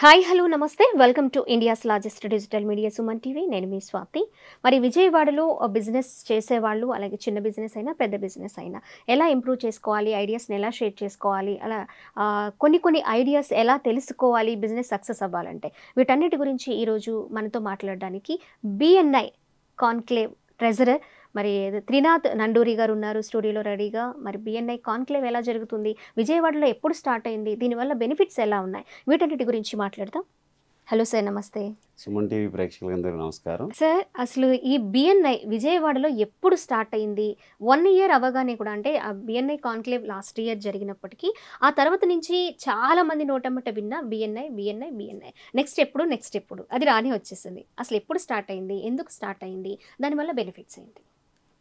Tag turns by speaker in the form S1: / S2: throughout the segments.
S1: Hi hello నమస్తే welcome to India's largest digital media Suman TV. నేను మీ స్వాతి. మరి విజయవాడలో బిజినెస్ చేసేవాళ్ళు, అలాగే చిన్న బిజినెస్ అయినా పెద్ద బిజినెస్ అయినా ఎలా ఇంప్రూవ్ చేసుకోవాలి, ఐడియాస్ని ఎలా షేర్ చేసుకోవాలి, అలా కొన్ని ఐడియాస్ ఎలా తెలుసుకోవాలి బిజినెస్ సక్సెస్ అవ్వాలంటే, వీటన్నిటి గురించి ఈరోజు మనతో మాట్లాడడానికి బిఎన్ఐ కాన్క్లేవ్ ట్రెజరర్ మరి త్రినాథ్ నండూరి గారు ఉన్నారు స్టూడియోలో రెడీగా. మరి బిఎన్ఐ కాన్క్లేవ్ ఎలా జరుగుతుంది, విజయవాడలో ఎప్పుడు స్టార్ట్ అయింది, దీనివల్ల బెనిఫిట్స్ ఎలా ఉన్నాయి, వీటన్నిటి గురించి మాట్లాడదాం. హలో సార్, నమస్తే.
S2: సుమన్ టీవీ ప్రేక్షకులందరికీ నమస్కారం.
S1: సార్, అసలు ఈ బిఎన్ఐ విజయవాడలో ఎప్పుడు స్టార్ట్ అయింది? 1 ఇయర్ అవగానే కూడా, అంటే ఆ బిఎన్ఐ కాన్క్లేవ్ లాస్ట్ ఇయర్ జరిగినప్పటికీ ఆ తర్వాత నుంచి చాలా మంది నోటమ్మట విన్న బిఎన్ఐ బిఎన్ఐ బిఎన్ఐ నెక్స్ట్ ఎప్పుడు అది రాని వచ్చేసింది. అసలు ఎప్పుడు స్టార్ట్ అయింది, ఎందుకు స్టార్ట్ అయింది, దానివల్ల బెనిఫిట్స్ ఏంటి?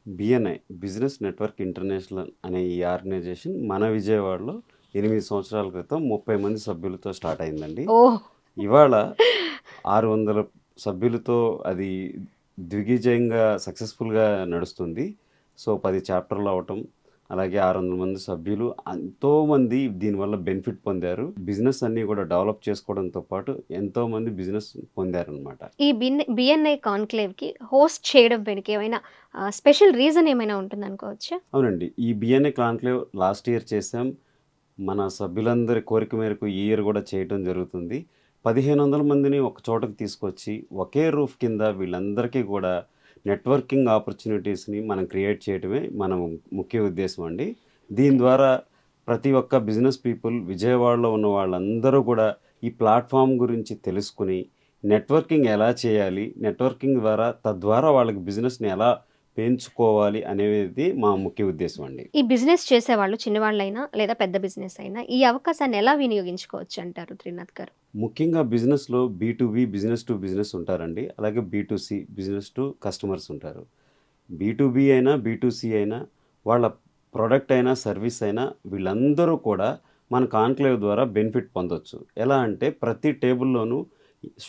S2: బిఎన్ఐ బిజినెస్ నెట్వర్క్ ఇంటర్నేషనల్ అనే ఈ ఆర్గనైజేషన్ మన విజయవాడలో 8 సంవత్సరాల క్రితం 30 మంది సభ్యులతో స్టార్ట్ అయిందండి. ఇవాళ 600 సభ్యులతో అది దిగ్విజయంగా సక్సెస్ఫుల్గా నడుస్తుంది. సో 10 చాప్టర్లు అవటం, అలాగే 600 మంది సభ్యులు, ఎంతోమంది దీనివల్ల బెనిఫిట్ పొందారు. బిజినెస్ అన్నీ కూడా డెవలప్ చేసుకోవడంతో పాటు ఎంతోమంది బిజినెస్ పొందారనమాట.
S1: ఈ బిఎన్ఐ కాన్క్లేవ్కి హోస్ట్ చేయడం వెనుక ఏమైనా స్పెషల్ రీజన్ ఏమైనా ఉంటుంది అనుకోవచ్చా?
S2: అవునండి, ఈ బిఎన్ఐ కాన్క్లేవ్ లాస్ట్ ఇయర్ చేసాం. మన సభ్యులందరి కోరిక మేరకు ఈ ఇయర్ కూడా చేయడం జరుగుతుంది. 1500 మందిని ఒక చోటకు తీసుకొచ్చి ఒకే రూఫ్ కింద వీళ్ళందరికీ కూడా నెట్వర్కింగ్ ఆపర్చునిటీస్ని మనం క్రియేట్ చేయడమే మన ముఖ్య ఉద్దేశం అండి. దీని ద్వారా ప్రతి ఒక్క బిజినెస్ పీపుల్, విజయవాడలో ఉన్న వాళ్ళందరూ కూడా ఈ ప్లాట్ఫామ్ గురించి తెలుసుకుని నెట్వర్కింగ్ ఎలా చేయాలి, నెట్వర్కింగ్ ద్వారా తద్వారా వాళ్ళకి బిజినెస్ని ఎలా పెంచుకోవాలి అనేది మా ముఖ్య ఉద్దేశం అండి.
S1: ఈ బిజినెస్ చేసేవాళ్ళు చిన్నవాళ్ళైనా లేదా పెద్ద బిజినెస్ అయినా ఈ అవకాశాన్ని ఎలా వినియోగించుకోవచ్చు అంటారు త్రినాథ్ గారు?
S2: ముఖ్యంగా బిజినెస్లో B2B బిజినెస్ టు బిజినెస్ ఉంటారండి, అలాగే B2C బిజినెస్ టు కస్టమర్స్ ఉంటారు. B2B అయినా B2C అయినా, వాళ్ళ ప్రోడక్ట్ అయినా సర్వీస్ అయినా, వీళ్ళందరూ కూడా మన కాన్క్లేవ్ ద్వారా బెనిఫిట్ పొందొచ్చు. ఎలా అంటే ప్రతి టేబుల్లోనూ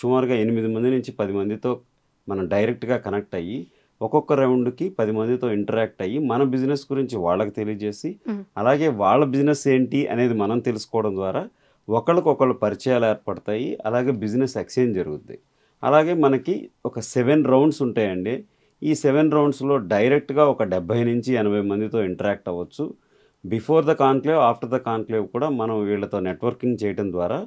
S2: సుమారుగా 8 మంది నుంచి 10 మందితో మనం డైరెక్ట్గా కనెక్ట్ అయ్యి ఒక్కొక్క రౌండ్కి 10 మందితో ఇంటరాక్ట్ అయ్యి మన బిజినెస్ గురించి వాళ్ళకి తెలియజేసి, అలాగే వాళ్ళ బిజినెస్ ఏంటి అనేది మనం తెలుసుకోవడం ద్వారా ఒకళ్ళకొకళ్ళు పరిచయాలు ఏర్పడతాయి. అలాగే బిజినెస్ ఎక్స్చేంజ్ జరుగుద్ది. అలాగే మనకి ఒక 7 రౌండ్స్ ఉంటాయండి. ఈ 7 రౌండ్స్లో డైరెక్ట్గా ఒక 70 నుంచి 80 మందితో ఇంటరాక్ట్ అవ్వచ్చు. Before the conclave, after the conclave కూడా మనం వీళ్ళతో నెట్వర్కింగ్ చేయడం ద్వారా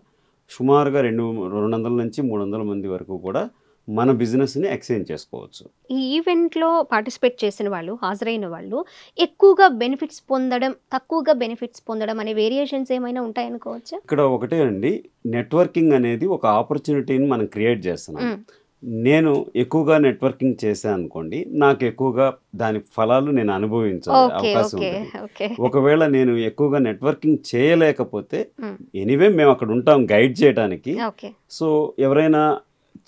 S2: సుమారుగా 200 నుంచి 300 మంది వరకు కూడా మన బిజినెస్ని ఎక్స్చేంజ్ చేసుకోవచ్చు.
S1: ఈ ఈవెంట్లో పార్టిసిపేట్ చేసిన వాళ్ళు, హాజరైన వాళ్ళు ఎక్కువగా బెనిఫిట్స్ పొందడం, తక్కువగా బెనిఫిట్స్ పొందడం అనే వేరియేషన్స్ ఏమైనా ఉంటాయనుకోవచ్చా?
S2: ఇక్కడ ఒకటే అండి, నెట్వర్కింగ్ అనేది ఒక ఆపర్చునిటీని మనం క్రియేట్ చేస్తున్నాం. నేను ఎక్కువగా నెట్వర్కింగ్ చేశాను అనుకోండి, నాకు ఎక్కువగా దాని ఫలాలు నేను అనుభవించాలి అవకాశం ఉంటుంది. ఒకవేళ నేను ఎక్కువగా నెట్వర్కింగ్ చేయలేకపోతే, ఎనీవే మేము అక్కడ ఉంటాం గైడ్ చేయడానికి. సో ఎవరైనా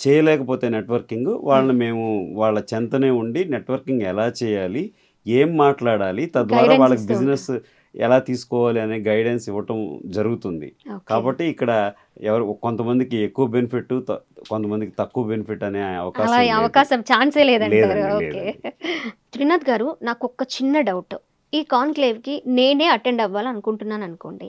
S2: చేయలేకపోతే నెట్వర్కింగ్, వాళ్ళని మేము వాళ్ళ చెంతనే ఉండి నెట్వర్కింగ్ ఎలా చేయాలి, ఏం మాట్లాడాలి, తద్వారా వాళ్ళకి బిజినెస్ ఎలా తీసుకోవాలి అనే గైడెన్స్ ఇవ్వటం జరుగుతుంది. కాబట్టి ఇక్కడ కొంతమందికి ఎక్కువ బెనిఫిట్, కొంతమందికి తక్కువ బెనిఫిట్ అనే అవకాశం
S1: ఛాన్సే లేదంటారు. త్రినాథ్ గారు, నాకు ఒక చిన్న డౌట్. ఈ కాన్క్లేవ్కి నేనే అటెండ్ అవ్వాలనుకుంటున్నాను అనుకోండి.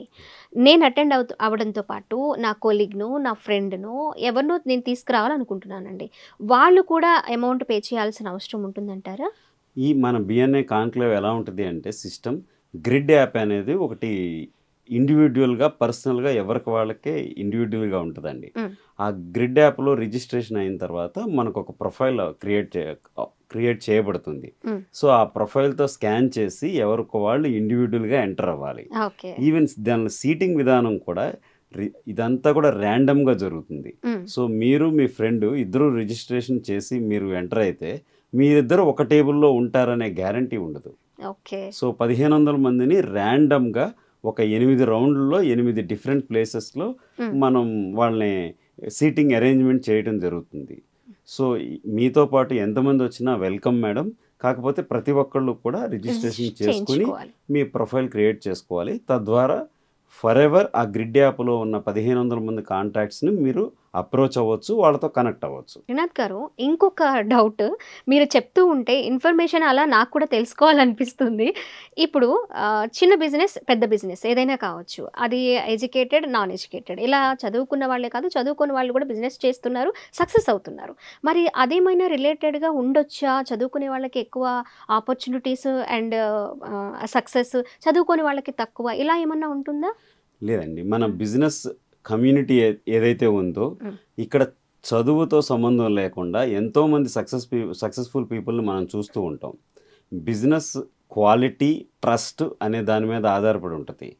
S1: నేను అటెండ్ అవ్వడంతో పాటు నా కొలీగ్ను, నా ఫ్రెండ్ను, ఎవరినో నేను తీసుకురావాలనుకుంటున్నానండి. వాళ్ళు కూడా అమౌంట్ పే చేయాల్సిన అవసరం ఉంటుందంటారా?
S2: ఈ మన బిఎన్ఐ కాన్క్లేవ్ ఎలా ఉంటుంది అంటే, సిస్టమ్ గ్రిడ్ యాప్ అనేది ఒకటి ఇండివిజువల్గా, పర్సనల్గా ఎవరికి వాళ్ళకే ఇండివిజువల్గా ఉంటుందండి. ఆ గ్రిడ్ యాప్లో రిజిస్ట్రేషన్ అయిన తర్వాత మనకు ఒక ప్రొఫైల్ క్రియేట్ చేయబడుతుంది. సో ఆ ప్రొఫైల్తో స్కాన్ చేసి ఎవరికి వాళ్ళు ఇండివిజువల్గా ఎంటర్ అవ్వాలి. ఈవెన్ దాని సీటింగ్ విధానం కూడా ఇదంతా కూడా ర్యాండమ్గా జరుగుతుంది. సో మీరు మీ ఫ్రెండ్ ఇద్దరు రిజిస్ట్రేషన్ చేసి మీరు ఎంటర్ అయితే మీరిద్దరు ఒక టేబుల్లో ఉంటారనే గ్యారంటీ ఉండదు. సో 1500 మందిని ర్యాండమ్గా ఒక 8 రౌండ్లలో 8 డిఫరెంట్ ప్లేసెస్లో మనం వాళ్ళని సీటింగ్ అరేంజ్మెంట్ చేయడం జరుగుతుంది. సో మీతో పాటు ఎంతమంది వచ్చినా వెల్కమ్ మేడం. కాకపోతే ప్రతి ఒక్కళ్ళు కూడా రిజిస్ట్రేషన్ చేసుకుని మీ ప్రొఫైల్ క్రియేట్ చేసుకోవాలి. తద్వారా ఫర్ ఎవర్ ఆ గ్రిడ్ యాప్లో ఉన్న 1500 మంది కాంటాక్ట్స్ని మీరు అప్రోచ్ అవ్వచ్చు, వాళ్ళతో కనెక్ట్ అవ్వచ్చు.
S1: శ్రీనాథ్ గారు, ఇంకొక డౌట్, మీరు చెప్తూ ఉంటే ఇన్ఫర్మేషన్ అలా నాకు కూడా తెలుసుకోవాలనిపిస్తుంది. ఇప్పుడు చిన్న బిజినెస్, పెద్ద బిజినెస్ ఏదైనా కావచ్చు. అది ఎడ్యుకేటెడ్, నాన్ ఎడ్యుకేటెడ్ ఇలా చదువుకున్న వాళ్ళే కాదు, చదువుకోని వాళ్ళు కూడా బిజినెస్ చేస్తున్నారు, సక్సెస్ అవుతున్నారు. మరి అదేమైనా రిలేటెడ్‌గా ఉండొచ్చా? చదువుకునే వాళ్ళకి ఎక్కువ ఆపర్చునిటీస్ అండ్ సక్సెస్, చదువుకోని వాళ్ళకి తక్కువ, ఇలా ఏమన్నా ఉంటుందా?
S2: లేదండి. మన
S1: హ్మ్.
S2: బిజినెస్ కమ్యూనిటీ ఏదైతే ఉందో,
S1: హ్మ్.
S2: ఇక్కడ చదువుతో సంబంధం లేకుండా ఎంతోమంది సక్సెస్‌ఫుల్ పీపుల్‌ని మనం చూస్తూ ఉంటాం. బిజినెస్ క్వాలిటీ, ట్రస్ట్ అనే దాని మీద ఆధారపడి ఉంటది.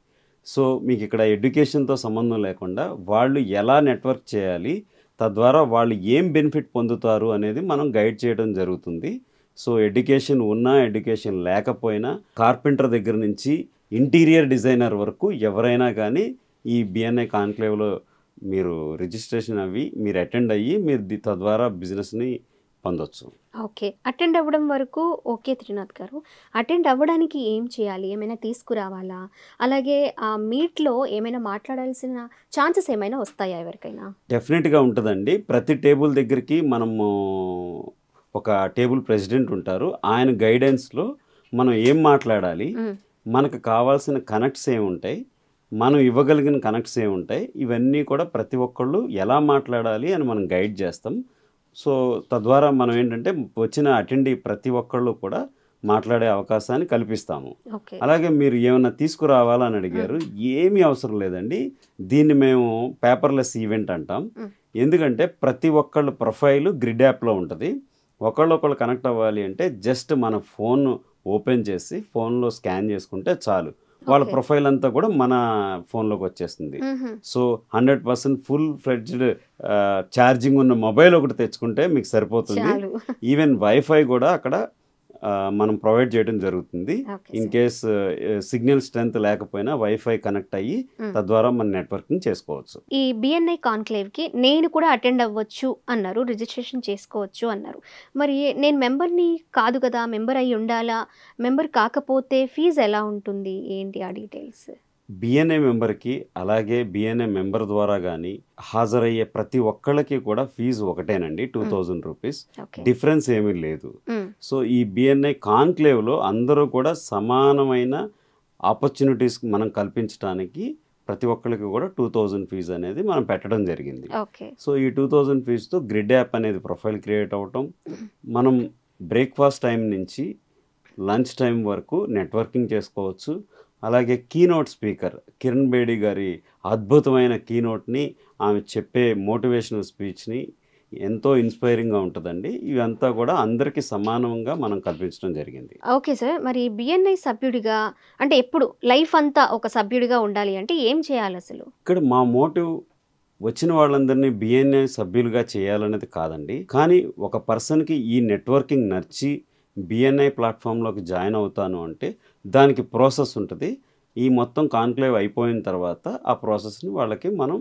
S2: సో, మీకిక్కడ ఎడ్యుకేషన్‌తో సంబంధం లేకుండా వాళ్ళు ఎలా నెట్వర్క్ చేయాలి, తద్వారా వాళ్ళు ఏం బెనిఫిట్ పొందుతారు అనేది మనం గైడ్ చేయడం జరుగుతుంది. సో, ఎడ్యుకేషన్ ఉన్నా, ఎడ్యుకేషన్ లేకపోయినా కార్పెంటర్ దగ్గర నుంచి ఇంటీరియర్ డిజైనర్ వరకు ఎవరైనా కానీ ఈ బిఎన్ఐ కాన్క్లేవ్‌లో మీరు రిజిస్ట్రేషన్ అవ్వి, మీరు అటెండ్ అయ్యి, మీరు తద్వారా బిజినెస్‌ని పొందొచ్చు.
S1: ఓకే. అటెండ్ అవ్వడం వరకు ఓకే త్రినాథ్ గారు. అటెండ్ అవ్వడానికి ఏం చేయాలి? ఏమైనా తీసుకురావాలా? అలాగే ఆ మీట్‌లో ఏమైనా మాట్లాడాల్సిన ఛాన్సెస్ ఏమైనా వస్తాయా ఎవరికైనా?
S2: డెఫినెట్‌గా ఉంటదండి. ప్రతి టేబుల్ దగ్గరికి మనము ఒక టేబుల్ ప్రెసిడెంట్ ఉంటారు. ఆయన గైడెన్స్‌లో మనం ఏం మాట్లాడాలి,
S1: హ్మ్.
S2: మనకు కావాల్సిన కనెక్ట్స్ ఏముంటాయి, మనం ఇవ్వగలిగిన కనెక్ట్స్ ఏముంటాయి, ఇవన్నీ కూడా ప్రతి ఒక్కళ్ళు ఎలా మాట్లాడాలి అని మనం గైడ్ చేస్తాం. సో, తద్వారా మనం ఏంటంటే వచ్చిన అటెండీ ప్రతి ఒక్కళ్ళు కూడా మాట్లాడే అవకాశాన్ని కల్పిస్తాము.
S1: ఓకే.
S2: అలాగే మీరు ఏమన్నా తీసుకురావాలా అని
S1: హ్మ్.
S2: అడిగారు. ఏమీ అవసరం లేదండి. దీన్ని మేము పేపర్‌లెస్ ఈవెంట్ అంటాం.
S1: హ్మ్.
S2: ఎందుకంటే ప్రతి ఒక్కళ్ళ ప్రొఫైల్ గ్రిడ్ యాప్‌లో ఉంటది. ఒకళ్ళొకళ్ళు కనెక్ట్ అవ్వాలి అంటే జస్ట్ మన ఫోన్ ఓపెన్ చేసి ఫోన్‌లో స్కాన్ చేసుకుంటే చాలు. వాళ్ళ
S1: ఓకే.
S2: ప్రొఫైల్ అంతా కూడా మన ఫోన్‌లోకి వచ్చేస్తుంది.
S1: హుహు.
S2: సో, 100% ఫుల్ ఫ్లెడ్జ్డ్ ఛార్జింగ్ ఉన్న మొబైల్ ఒకటి తెచ్చుకుంటే మీకు సరిపోతుంది.
S1: చాలు.
S2: ఈవెన్ వైఫై కూడా అక్కడ మనం ప్రొవైడ్ చేయడం జరుగుతుంది.
S1: Okay
S2: in
S1: sir.
S2: Case signal strength లేకపోయినా వైఫై కనెక్ట్ అయ్యి
S1: హ్మ్.
S2: తద్వారా మనం నెట్వర్కింగ్ చేసుకోవచ్చు.
S1: ఈ బిఎన్ఐ కాన్క్లేవ్‌కి నేను కూడా అటెండ్ అవ్వచ్చు అన్నారు. రిజిస్ట్రేషన్ చేసుకోవచ్చు అన్నారు. మరి నేను మెంబర్‌ని కాదు కదా! మెంబర్ అయ్యి ఉండాలా? మెంబర్ కాకపోతే ఫీజ్ ఎలా ఉంటుంది? ఏంటి ఆ డీటెయిల్స్?
S2: బిఎన్ఐ మెంబర్‌కి అలాగే బిఎన్ఐ మెంబర్ ద్వారా గాని హాజరయ్యే ప్రతి ఒక్కళ్ళకి కూడా ఫీజు ఒకటేనండి.
S1: హ్మ్.
S2: ₹2000.
S1: ఓకే.
S2: డిఫరెన్స్ ఏమీ లేదు.
S1: హ్మ్.
S2: సో, ఈ బిఎన్ఐ కాన్క్లేవ్‌లో అందరూ కూడా సమానమైన ఆపర్చునిటీస్ మనం కల్పించటానికి ప్రతి ఒక్కళ్ళకి కూడా 2000 ఫీజ్ అనేది మనం పెట్టడం జరిగింది.
S1: ఓకే.
S2: సో, ఈ 2000 ఫీజ్‌తో గ్రిడ్ యాప్ అనేది ప్రొఫైల్ క్రియేట్ అవ్వటం, మనం బ్రేక్‌ఫాస్ట్ టైం నుంచి లంచ్ టైం వరకు నెట్వర్కింగ్ చేసుకోవచ్చు. అలాగే కీనోట్ స్పీకర్ కిరణ్ బేడి గారి అద్భుతమైన కీనోట్‌ని, ఆమె చెప్పే మోటివేషనల్ స్పీచ్‌ని ఎంతో ఇన్స్పైరింగ్‌గా ఉంటదండి. ఇవంతా కూడా అందరికీ సమానంగా మనం కల్పించడం జరిగింది.
S1: Okay sir. మరి బిఎన్ఐ సభ్యుడిగా అంటే ఎప్పుడు లైఫ్ అంతా ఒక సభ్యుడిగా ఉండాలి అంటే ఏం చేయాలసలు?
S2: ఇక్కడ మా మోటివ్ వచ్చిన వాళ్ళందరినీ బిఎన్ఐ సభ్యులుగా చేయాలనేది కాదండి. కానీ ఒక పర్సన్‌కి ఈ నెట్వర్కింగ్ నచ్చి బిఎన్ఐ ప్లాట్‌ఫామ్‌లోకి జాయిన్ అవుతాను అంటే దానికి ప్రాసెస్ ఉంటది. ఈ మొత్తం కాన్క్లేవ్ అయిపోయిన తర్వాత ఆ ప్రాసెస్‌ని వాళ్ళకి మనం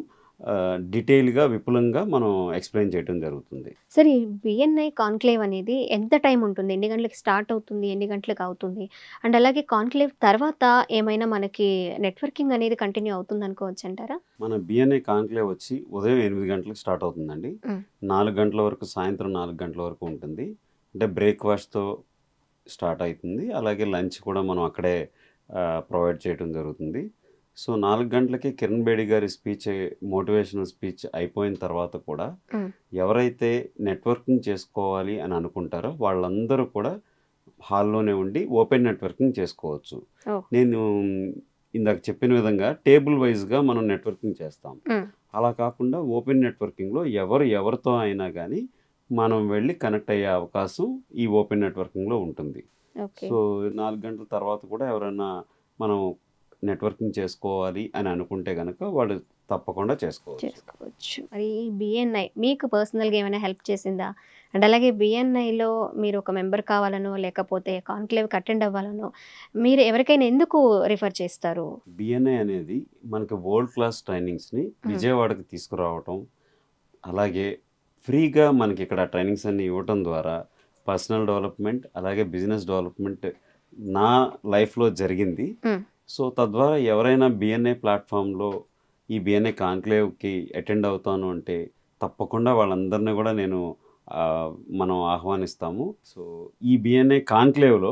S2: డీటెయిల్‌గా, విపులంగా మనం ఎక్స్‌ప్లెయిన్ చేయడం జరుగుతుంది.
S1: సార్ ఈ బిఎన్ఐ కాన్క్లేవ్ అనేది ఎంత టైం ఉంటుంది? ఎన్ని గంటలకి స్టార్ట్ అవుతుంది? ఎన్ని గంటలకు అవుతుంది? అండ్ అలాగే కాన్క్లేవ్ తర్వాత ఏమైనా మనకి నెట్వర్కింగ్ అనేది కంటిన్యూ అవుతుందనుకోవచ్చంటారా?
S2: మన బిఎన్ఐ కాన్క్లేవ్ వచ్చి ఉదయం 8 గంటలకు స్టార్ట్ అవుతుందండి.
S1: హ్మ్.
S2: 4 గంటల వరకు, సాయంత్రం 4 గంటల వరకు ఉంటుంది. అంటే బ్రేక్‌ఫాస్ట్‌తో స్టార్ట్ అయితుంది. అలాగే లంచ్ కూడా మనం అక్కడే ప్రొవైడ్ చేయడం జరుగుతుంది. సో, 4 గంటలకి కిరణ్ బేడి గారి స్పీచ్, మోటివేషనల్ స్పీచ్ అయిపోయిన తర్వాత కూడా
S1: హ్మ్.
S2: ఎవరైతే నెట్వర్కింగ్ చేసుకోవాలి అని అనుకుంటారో వాళ్ళందరూ కూడా హాల్లోనే ఉండి ఓపెన్ నెట్వర్కింగ్ చేసుకోవచ్చు.
S1: ఓహ్!
S2: నేను ఇందాక చెప్పిన విధంగా టేబుల్ వైస్‌గా మనం నెట్వర్కింగ్ చేస్తాం.
S1: హ్మ్.
S2: అలా కాకుండా ఓపెన్ నెట్వర్కింగ్‌లో ఎవరు ఎవరితో అయినా గానీ మనం వెళ్లి కనెక్ట్ అయ్యే అవకాశం ఈ ఓపెన్ నెట్వర్కింగ్‌లో ఉంటుంది.
S1: ఓకే.
S2: సో, 4 గంటల తర్వాత కూడా ఎవరైనా మనం నెట్వర్కింగ్ చేసుకోవాలి అని అనుకుంటే గనక వాళ్ళు తప్పకుండా చేసుకోవచ్చు.
S1: చేసుకోవచ్చు. మరి ఈ బిఎన్ఐ మీకు పర్సనల్‌గా ఏమైనా హెల్ప్ చేసిందా? అండ్ అలాగే బిఎన్ఐలో మీరు ఒక మెంబర్ కావాలనో, లేకపోతే కాన్క్లేవ్‌కి అటెండ్ అవ్వాలనో, మీరు ఎవరికైనా ఎందుకు రిఫర్ చేస్తారు?
S2: బిఎన్ఐ అనేది మనకి వరల్డ్ క్లాస్ ట్రైనింగ్స్‌ని
S1: హ్మ్.
S2: విజయవాడకి తీసుకురావటం, అలాగే ఫ్రీగా మనకిక్కడ ట్రైనింగ్స్ అన్నీ ఇవ్వటం ద్వారా పర్సనల్ డెవలప్‌మెంట్, అలాగే బిజినెస్ డెవలప్‌మెంట్ నా లైఫ్‌లో జరిగింది.
S1: హ్మ్.
S2: సో, తద్వారా ఎవరైనా బిఎన్ఐ ప్లాట్‌ఫామ్‌లో ఈ బిఎన్ఐ కాన్క్లేవ్‌కి అటెండ్ అవుతాను అంటే తప్పకుండా వాళ్ళందరినీ కూడా మనం ఆహ్వానిస్తాము. సో ఈ బిఎన్ఐ కాన్క్లేవ్లో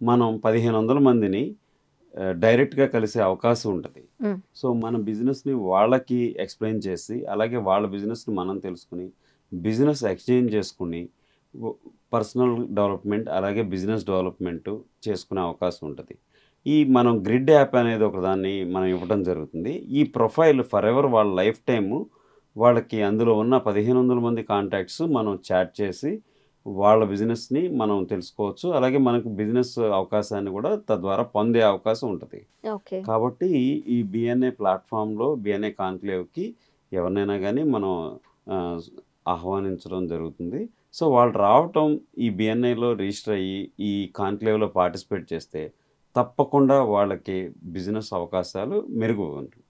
S2: మనం 1500 మందిని డైరెక్ట్గా కలిసే అవకాశం ఉంటుంది. సో మన బిజినెస్ని వాళ్ళకి ఎక్స్ప్లెయిన్ చేసి, అలాగే వాళ్ళ బిజినెస్ని మనం తెలుసుకుని, బిజినెస్ ఎక్స్చేంజ్ చేసుకుని, పర్సనల్ డెవలప్మెంట్ అలాగే బిజినెస్ డెవలప్మెంట్ చేసుకునే అవకాశం ఉంటుంది. మనం గ్రిడ్ యాప్ అనేది ఒకదాన్ని మనం ఇవ్వడం జరుగుతుంది. ఈ ప్రొఫైల్ ఫర్ ఎవర్ వాళ్ళ లైఫ్ టైము వాళ్ళకి అందులో ఉన్న 1500 మంది కాంటాక్ట్స్ మనం చాట్ చేసి వాళ్ళ బిజినెస్ని మనం తెలుసుకోవచ్చు. అలాగే మనకు బిజినెస్ అవకాశాన్ని కూడా తద్వారా పొందే అవకాశం ఉంటుంది.
S1: ఓకే.
S2: కాబట్టి ఈ బిఎన్ఐ ప్లాట్ఫామ్లో బిఎన్ఐ కాన్క్లేవ్కి ఎవరినైనా కానీ మనం ఆహ్వానించడం జరుగుతుంది. సో వాళ్ళు రావటం, ఈ బిఎన్ఐలో రిజిస్టర్ అయ్యి ఈ కాన్క్లేవ్లో పార్టిసిపేట్ చేస్తే తప్పకుండా వాళ్ళకి బిజినెస్ అవకాశాలు మెరుగు ఉంటుంది.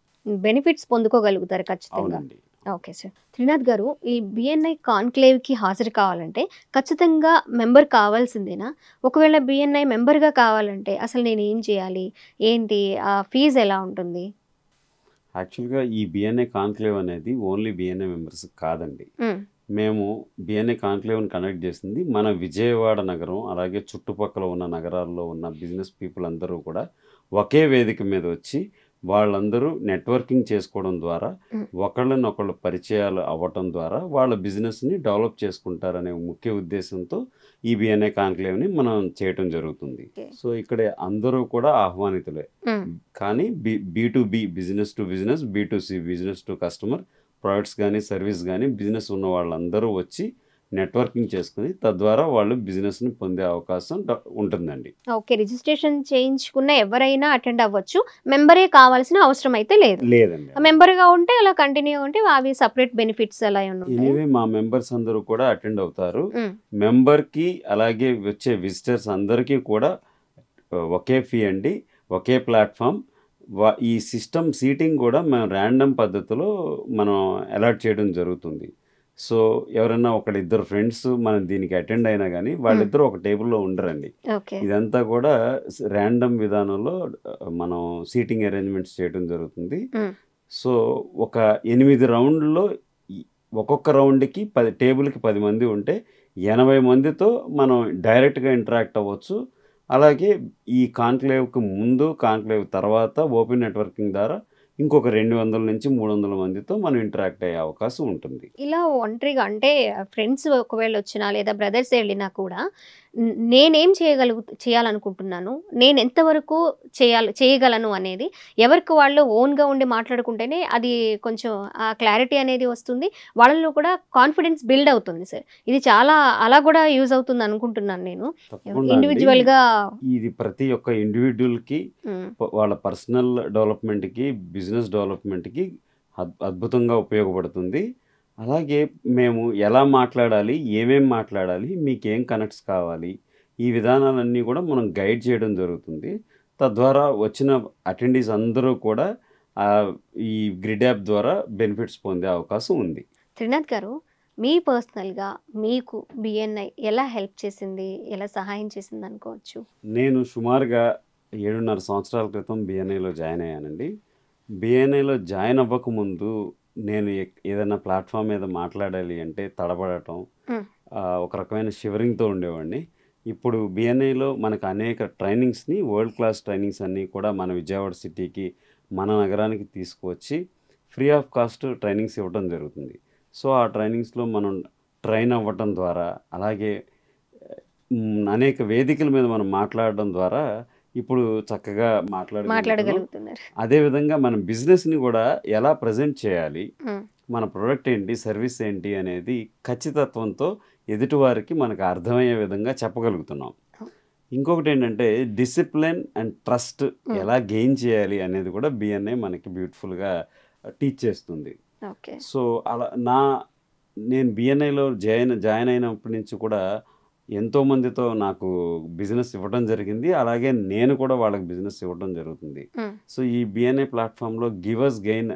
S1: బెనిఫిట్స్ పొందుకోగలుగుతారు ఖచ్చితంగా.
S2: అవునండి.
S1: Okay sir. త్రినాథ్ గారు, ఈ బిఎన్ఐ కాన్క్లేవ్కి హాజరు కావాలంటే ఖచ్చితంగా మెంబర్ కావాల్సిందేనా? ఒకవేళ బిఎన్ఐ మెంబర్గా కావాలంటే అసలు నేను ఏం చేయాలి, ఏంటి, ఆ ఫీజు ఎలా ఉంటుంది?
S2: యాక్చువల్గా ఈ బిఎన్ఐ కాన్క్లేవ్ అనేది ఓన్లీ బిఎన్ఐ మెంబర్స్ కాదండి. మేము బిఎన్ఐ కాన్క్లేవ్ని కండక్ట్ చేసింది మన విజయవాడ నగరం, అలాగే చుట్టుపక్కల ఉన్న నగరాల్లో ఉన్న బిజినెస్ పీపుల్ అందరూ కూడా ఒకే వేదిక మీద వచ్చి వాళ్ళందరూ నెట్వర్కింగ్ చేసుకోవడం ద్వారా, ఒకళ్ళనొకళ్ళు పరిచయాలు అవ్వటం ద్వారా వాళ్ళ బిజినెస్ని డెవలప్ చేసుకుంటారనే ముఖ్య ఉద్దేశంతో ఈ బిఎన్ఐ కాన్క్లేవ్ని మనం చేయటం జరుగుతుంది. సో ఇక్కడ అందరూ కూడా ఆహ్వానితులే. కానీ B2B business to business, B2C business to customer, products కానీ సర్వీస్ కానీ బిజినెస్ ఉన్న వాళ్ళందరూ వచ్చి నెట్వర్కింగ్ చేసుకుని తద్వారా వాళ్ళు బిజినెస్ని పొందే అవకాశం ఉంటుందండి.
S1: ఓకే. రిజిస్ట్రేషన్ చేయించుకున్న ఎవరైనా అటెండ్ అవ్వచ్చు, మెంబరే కావాల్సిన అవసరం అయితే
S2: లేదండి.
S1: మెంబర్గా ఉంటే అలా కంటిన్యూ ఉంటే అవి సపరేట్ బెనిఫిట్స్ అలా
S2: ఎనీవే మా మెంబర్స్ అందరూ కూడా అటెండ్ అవుతారు. మెంబర్కి అలాగే వచ్చే విజిటర్స్ అందరికీ కూడా ఒకే ఫీ అండి, ఒకే ప్లాట్ఫామ్. ఈ సిస్టమ్ సీటింగ్ కూడా మేము ర్యాండమ్ పద్ధతిలో మనం అలాట్ చేయడం జరుగుతుంది. సో ఎవరైనా ఒకళ్ళిద్దరు ఫ్రెండ్స్ మనం దీనికి అటెండ్ అయినా కానీ వాళ్ళిద్దరూ ఒక టేబుల్లో ఉండరండి. ఇదంతా కూడా ర్యాండమ్ విధానంలో మనం సీటింగ్ అరేంజ్మెంట్స్ చేయడం జరుగుతుంది. సో ఒక 8 రౌండ్లో ఒక్కొక్క రౌండ్కి టేబుల్కి 10 మంది ఉంటే 80 మందితో మనం డైరెక్ట్గా ఇంటరాక్ట్ అవ్వచ్చు. అలాగే ఈ కాన్క్లేవ్కి ముందు, కాన్క్లేవ్ తర్వాత ఓపెన్ నెట్వర్కింగ్ ద్వారా ఇంకొక 200 నుంచి 300 మందితో మనం ఇంటరాక్ట్ అయ్యే అవకాశం ఉంటుంది.
S1: ఇలా ఒంటరిగా అంటే ఫ్రెండ్స్ ఒకవేళ వచ్చినా లేదా బ్రదర్స్ వెళ్ళినా కూడా నేనేం చేయాలనుకుంటున్నాను, నేను ఎంతవరకు చేయగలను అనేది ఎవరికి వాళ్ళు ఓన్గా ఉండి మాట్లాడుకుంటేనే అది కొంచెం ఆ క్లారిటీ అనేది వస్తుంది, వాళ్ళలో కూడా కాన్ఫిడెన్స్ బిల్డ్ అవుతుంది సార్. ఇది చాలా అలా కూడా యూజ్ అవుతుంది అనుకుంటున్నాను నేను ఇండివిజువల్గా.
S2: ఇది ప్రతి ఒక్క ఇండివిజువల్కి వాళ్ళ పర్సనల్ డెవలప్మెంట్కి, బిజినెస్ డెవలప్మెంట్కి అద్భుతంగా ఉపయోగపడుతుంది. అలాగే మేము ఎలా మాట్లాడాలి, ఏమేం మాట్లాడాలి, మీకేం కనెక్ట్స్ కావాలి, ఈ విధానాలన్నీ కూడా మనం గైడ్ చేయడం జరుగుతుంది. తద్వారా వచ్చిన అటెండీస్ అందరూ కూడా ఈ గ్రిడ్ యాప్ ద్వారా బెనిఫిట్స్ పొందే అవకాశం ఉంది.
S1: త్రినాథ్ గారు, మీ పర్సనల్గా మీకు బిఎన్ఐ ఎలా హెల్ప్ చేసింది, ఎలా సహాయం చేసింది అనుకోవచ్చు?
S2: నేను సుమారుగా 7.5 సంవత్సరాల క్రితం బిఎన్ఐలో జాయిన్ అయ్యానండి. బిఎన్ఐలో జాయిన్ అవ్వకముందు నేను ఏదైనా ప్లాట్ఫామ్ మీద మాట్లాడాలి అంటే తడబడటం, ఒక రకమైన షివరింగ్తో ఉండేవాడిని. ఇప్పుడు బిఎన్ఐలో మనకు అనేక ట్రైనింగ్స్ని, వరల్డ్ క్లాస్ ట్రైనింగ్స్ అన్నీ కూడా మన విజయవాడ సిటీకి, మన నగరానికి తీసుకువచ్చి ఫ్రీ ఆఫ్ కాస్ట్ ట్రైనింగ్స్ ఇవ్వడం జరుగుతుంది. సో ఆ ట్రైనింగ్స్లో మనం ట్రైన్ అవ్వటం ద్వారా, అలాగే అనేక వేదికల మీద మనం మాట్లాడడం ద్వారా ఇప్పుడు చక్కగా మాట్లాడగలుగుతున్నారు. అదేవిధంగా మన బిజినెస్ని కూడా ఎలా ప్రజెంట్ చేయాలి, మన ప్రోడక్ట్ ఏంటి, సర్వీస్ ఏంటి అనేది ఖచ్చితత్వంతో ఎదుటివారికి మనకు అర్థమయ్యే విధంగా చెప్పగలుగుతున్నాం. ఇంకొకటి ఏంటంటే డిసిప్లిన్ అండ్ ట్రస్ట్ ఎలా గెయిన్ చేయాలి అనేది కూడా బిఎన్ఐ మనకి బ్యూటిఫుల్గా టీచ్ చేస్తుంది. సో అలా నేను బిఎన్ఐలో జాయిన్ అయినప్పటి నుంచి కూడా ఎంతోమందితో నాకు బిజినెస్ ఇవ్వడం జరిగింది, అలాగే నేను కూడా వాళ్ళకి బిజినెస్ ఇవ్వడం జరుగుతుంది. సో ఈ బిఎన్ఐ ప్లాట్ఫామ్లో గివర్స్ గెయిన్,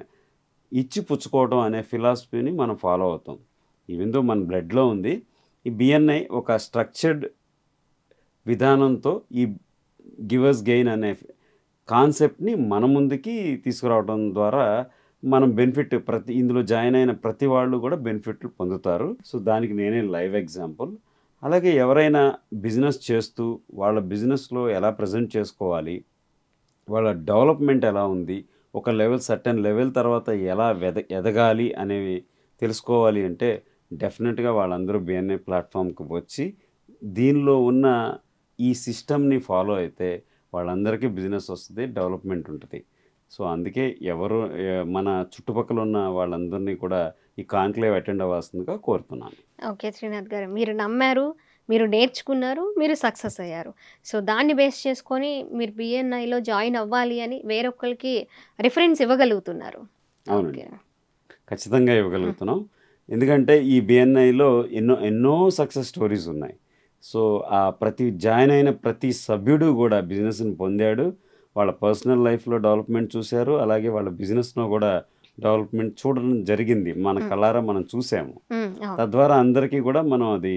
S2: ఇచ్చి పుచ్చుకోవడం అనే ఫిలాసఫీని మనం ఫాలో అవుతాం. ఈవెందో మన బ్లడ్లో ఉంది. ఈ బిఎన్ఐ ఒక స్ట్రక్చర్డ్ విధానంతో ఈ గివర్స్ గెయిన్ అనే కాన్సెప్ట్ని మన ముందుకి తీసుకురావడం ద్వారా మనం బెనిఫిట్ ఇందులో జాయిన్ అయిన ప్రతి వాళ్ళు కూడా బెనిఫిట్లు పొందుతారు. సో దానికి నేనే లైవ్ ఎగ్జాంపుల్. అలాగే ఎవరైనా బిజినెస్ చేస్తూ వాళ్ళ బిజినెస్లో ఎలా ప్రజెంట్ చేసుకోవాలి, వాళ్ళ డెవలప్మెంట్ ఎలా ఉంది, ఒక సర్టెన్ లెవెల్ తర్వాత ఎలా ఎదగాలి అనేవి తెలుసుకోవాలి అంటే డెఫినెట్గా వాళ్ళందరూ బిఎన్ఐ ప్లాట్ఫామ్కి వచ్చి దీనిలో ఉన్న ఈ సిస్టమ్ని ఫాలో అయితే వాళ్ళందరికీ బిజినెస్ వస్తుంది, డెవలప్మెంట్ ఉంటుంది. సో అందుకే మన చుట్టుపక్కల ఉన్న వాళ్ళందరినీ కూడా ఈ కాన్క్లేవ్ అటెండ్ అవ్వాల్సిందిగా కోరుతున్నాను.
S1: ఓకే శ్రీనాథ్ గారు, మీరు నమ్మారు, మీరు నేర్చుకున్నారు, మీరు సక్సెస్ అయ్యారు. సో దాన్ని బేస్ చేసుకొని మీరు బిఎన్ఐలో జాయిన్ అవ్వాలి అని వేరొకరికి రిఫరెన్స్ ఇవ్వగలుగుతున్నారు.
S2: అవునండి,
S1: ఓకే.
S2: ఖచ్చితంగా ఇవ్వగలుగుతున్నాం. ఎందుకంటే ఈ బిఎన్ఐలో ఎన్నో సక్సెస్ స్టోరీస్ ఉన్నాయి. సో జాయిన్ అయిన ప్రతి సభ్యుడు కూడా బిజినెస్ని పొందాడు, వాళ్ళ పర్సనల్ లైఫ్లో డెవలప్మెంట్ చూశారు, అలాగే వాళ్ళ బిజినెస్లో కూడా డెవలప్మెంట్ చూడడం జరిగింది. మన కళ్ళారా మనం చూసాము.
S1: అవును.
S2: తద్వారా అందరికీ కూడా మనం అది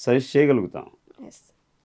S2: సజెస్ట్ చేయగలుగుతాం.
S1: ఎస్.